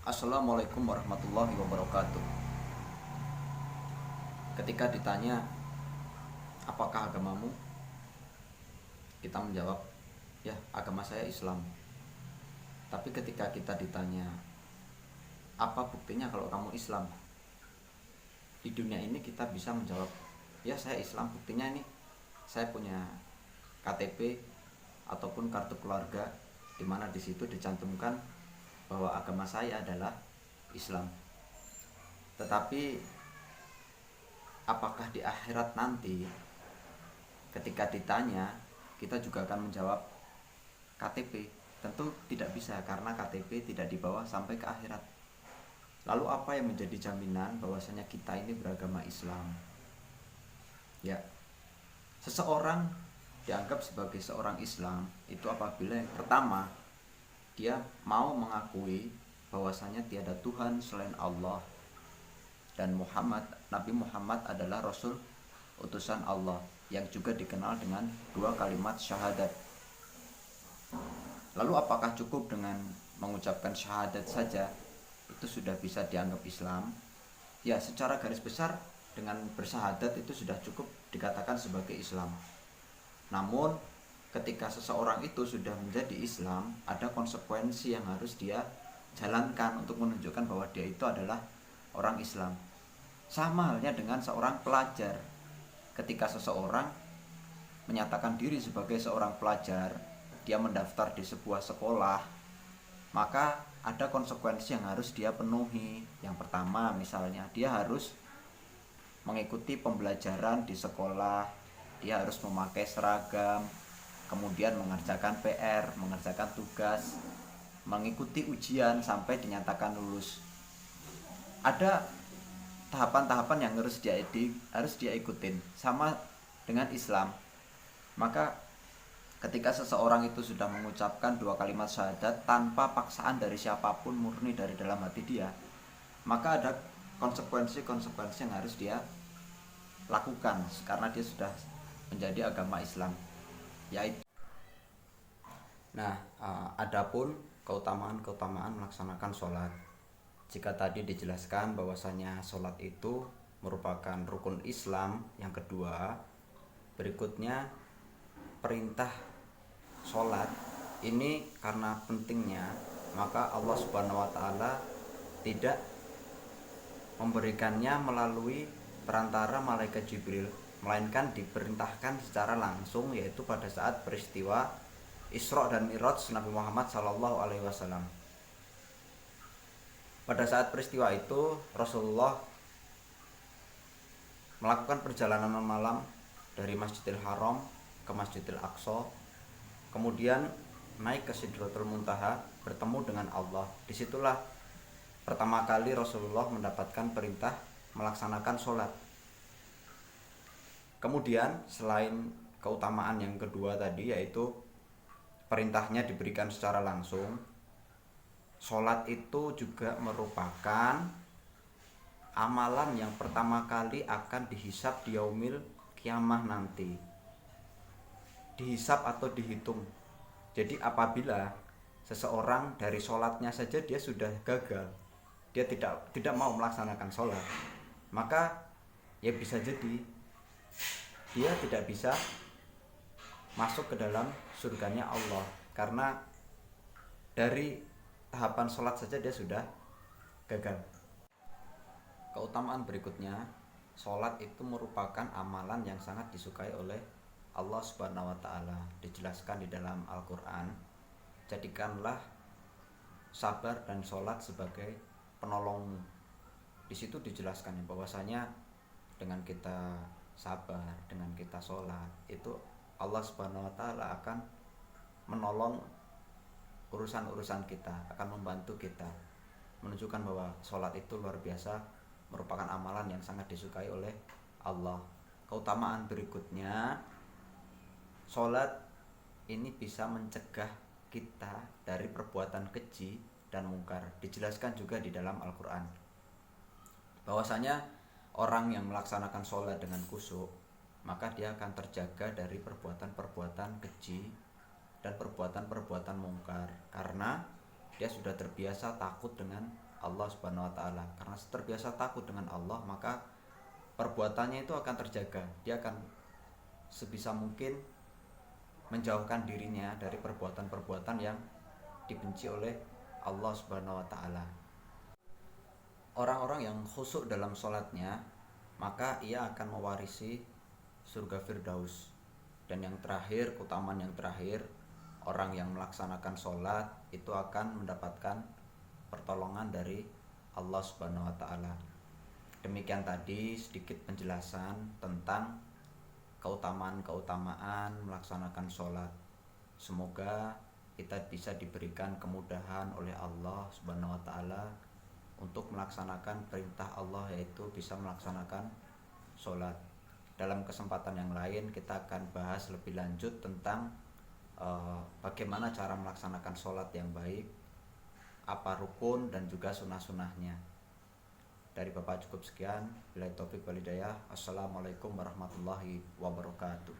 Assalamualaikum warahmatullahi wabarakatuh. Ketika ditanya apakah agamamu, kita menjawab, ya agama saya Islam. Tapi ketika kita ditanya apa buktinya kalau kamu Islam, di dunia ini kita bisa menjawab, ya saya Islam, buktinya ini saya punya KTP ataupun kartu keluarga di mana di situ dicantumkan bahwa agama saya adalah Islam. Tetapi apakah di akhirat nanti ketika ditanya kita juga akan menjawab KTP? Tentu tidak bisa, karena KTP tidak dibawa sampai ke akhirat. Lalu apa yang menjadi jaminan bahwasanya kita ini beragama Islam? Ya, seseorang dianggap sebagai seorang Islam itu apabila yang pertama dia mau mengakui bahwasanya tiada Tuhan selain Allah dan Nabi Muhammad adalah Rasul utusan Allah yang juga dikenal dengan dua kalimat syahadat. Lalu apakah cukup dengan mengucapkan syahadat saja itu sudah bisa dianggap Islam? Ya, secara garis besar dengan bersyahadat itu sudah cukup dikatakan sebagai Islam. Namun ketika seseorang itu sudah menjadi Islam, ada konsekuensi yang harus dia jalankan untuk menunjukkan bahwa dia itu adalah orang Islam. Sama halnya dengan seorang pelajar. Ketika seseorang menyatakan diri sebagai seorang pelajar, dia mendaftar di sebuah sekolah, maka ada konsekuensi yang harus dia penuhi. Yang pertama, misalnya dia harus mengikuti pembelajaran di sekolah, dia harus memakai seragam, kemudian mengerjakan PR, mengerjakan tugas, mengikuti ujian sampai dinyatakan lulus. Ada tahapan-tahapan yang harus dia ikutin. Sama dengan Islam. Maka ketika seseorang itu sudah mengucapkan dua kalimat syahadat tanpa paksaan dari siapapun, murni dari dalam hati dia, maka ada konsekuensi-konsekuensi yang harus dia lakukan karena dia sudah menjadi agama Islam, yaitu adapun keutamaan melaksanakan sholat. Jika tadi dijelaskan bahwasanya sholat itu merupakan rukun Islam yang kedua, berikutnya perintah sholat ini karena pentingnya, maka Allah Subhanahu wa taala tidak memberikannya melalui perantara malaikat Jibril, melainkan diperintahkan secara langsung, yaitu pada saat peristiwa Isra dan Mi'raj Nabi Muhammad SAW. Pada saat peristiwa itu Rasulullah melakukan perjalanan malam dari Masjidil Haram ke Masjidil Aqsa, kemudian naik ke Sidratul Muntaha, bertemu dengan Allah. Disitulah pertama kali Rasulullah mendapatkan perintah melaksanakan sholat. Kemudian selain keutamaan yang kedua tadi, yaitu perintahnya diberikan secara langsung, sholat itu juga merupakan amalan yang pertama kali akan dihisab di yaumil kiamah nanti. Dihisab atau dihitung. Jadi apabila seseorang dari sholatnya saja dia sudah gagal, dia tidak mau melaksanakan sholat, maka ya bisa jadi dia tidak bisa masuk ke dalam surganya Allah, karena dari tahapan sholat saja dia sudah gagal. Keutamaan berikutnya, sholat itu merupakan amalan yang sangat disukai oleh Allah Subhanahu wa taala. Dijelaskan di dalam Al-Qur'an, jadikanlah sabar dan sholat sebagai penolongmu. Di situ dijelaskan bahwasanya dengan kita sabar, dengan kita sholat, itu Allah Subhanahu wa taala akan menolong urusan-urusan kita, akan membantu kita, menunjukkan bahwa sholat itu luar biasa, merupakan amalan yang sangat disukai oleh Allah. Keutamaan berikutnya, sholat ini bisa mencegah kita dari perbuatan keji dan mungkar. Dijelaskan juga di dalam Al-Quran bahwasanya orang yang melaksanakan sholat dengan khusyuk, maka dia akan terjaga dari perbuatan-perbuatan keji dan perbuatan-perbuatan mungkar, karena dia sudah terbiasa takut dengan Allah Subhanahu wa taala. Karena terbiasa takut dengan Allah, maka perbuatannya itu akan terjaga. Dia akan sebisa mungkin menjauhkan dirinya dari perbuatan-perbuatan yang dibenci oleh Allah Subhanahu wa taala. Orang-orang yang khusyuk dalam sholatnya, maka ia akan mewarisi surga Firdaus. Dan yang terakhir, keutamaan yang terakhir, orang yang melaksanakan sholat itu akan mendapatkan pertolongan dari Allah Subhanahu wa taala. Demikian tadi sedikit penjelasan tentang keutamaan-keutamaan melaksanakan sholat. Semoga kita bisa diberikan kemudahan oleh Allah Subhanahu wa taala untuk melaksanakan perintah Allah, yaitu bisa melaksanakan sholat. Dalam kesempatan yang lain kita akan bahas lebih lanjut tentang bagaimana cara melaksanakan sholat yang baik, apa rukun dan juga sunnah-sunnahnya. Dari Bapak cukup sekian. Billahi taufik wal hidayah. Assalamualaikum warahmatullahi wabarakatuh.